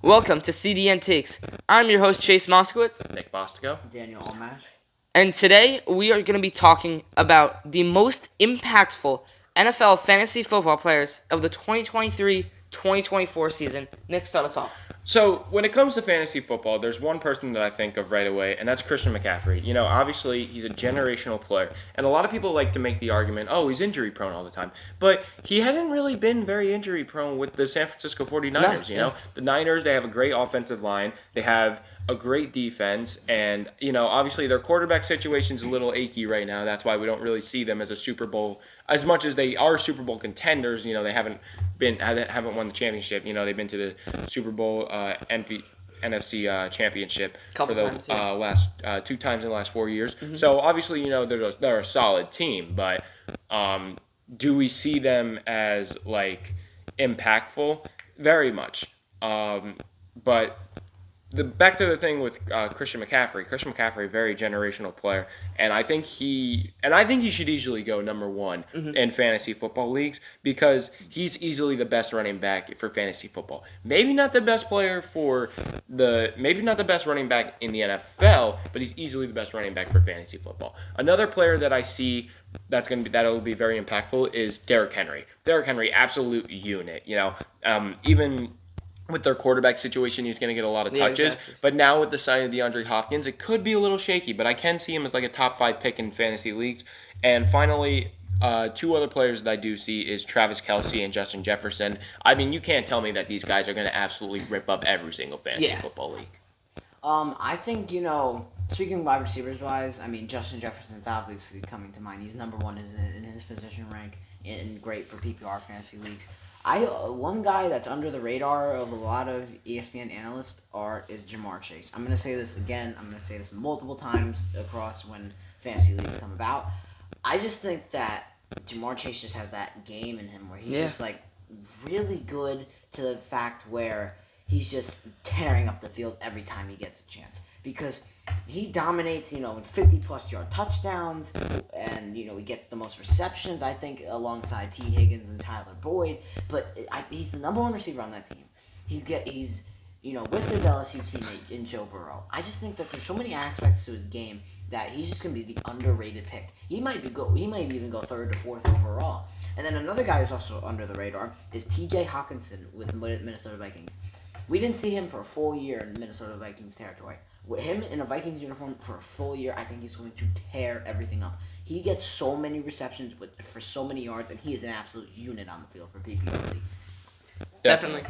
Welcome to CDN Takes. I'm your host, Chase Moskowitz. Nick Bostico. Daniel Almash. And today we are going to be talking about the most impactful NFL fantasy football players of the 2023-2024 season. Nick, start us off. So, when it comes to fantasy football, there's one person that I think of right away, and that's Christian McCaffrey. You know, obviously, he's a generational player, and a lot of people like to make the argument, oh, he's injury-prone all the time. But he hasn't really been very injury-prone with the San Francisco 49ers, you know? The Niners, they have a great offensive line. They have a great defense, and, you know, obviously their quarterback situation's a little achy right now. That's why we don't really see them as a Super Bowl. As much as they are Super Bowl contenders, you know, they haven't won the championship. You know, they've been to the Super Bowl NFC championship Couple for the times, last 2 times in the last 4 years. Mm-hmm. So obviously, you know, they're a solid team, but do we see them as like impactful? Very much. But back to the thing with Christian McCaffrey. Christian McCaffrey, very generational player, and I think he should easily go number one in fantasy football leagues because he's easily the best running back for fantasy football. Maybe not the best running back in the NFL, but he's easily the best running back for fantasy football. Another player that I see that'll be very impactful is Derrick Henry. Derrick Henry, absolute unit. You know, even with their quarterback situation, he's going to get a lot of touches. Yeah, exactly. But now with the signing of DeAndre Hopkins, it could be a little shaky. But I can see him as like a top 5 pick in fantasy leagues. And finally, 2 other players that I do see is Travis Kelce and Justin Jefferson. I mean, you can't tell me that these guys are going to absolutely rip up every single fantasy football league. I think, you know, speaking wide receivers wise, I mean, Justin Jefferson's obviously coming to mind. He's number 1 in his position rank and great for PPR fantasy leagues. One guy that's under the radar of a lot of ESPN analysts is Jamar Chase. I'm going to say this again. I'm going to say this multiple times across when fantasy leagues come about. I just think that Jamar Chase just has that game in him where he's just like really good to the fact where he's just tearing up the field every time he gets a chance. Because he dominates, you know, in 50-plus yard touchdowns, and, you know, he gets the most receptions, I think, alongside T. Higgins and Tyler Boyd. But he's the number 1 receiver on that team. He's you know, with his LSU teammate in Joe Burrow. I just think that there's so many aspects to his game that he's just going to be the underrated pick. He might even go 3rd or 4th overall. And then another guy who's also under the radar is T.J. Hawkinson with the Minnesota Vikings. We didn't see him for a full year in Minnesota Vikings territory. With him in a Vikings uniform for a full year, I think he's going to tear everything up. He gets so many receptions for so many yards, and he is an absolute unit on the field for PPR leagues. Definitely.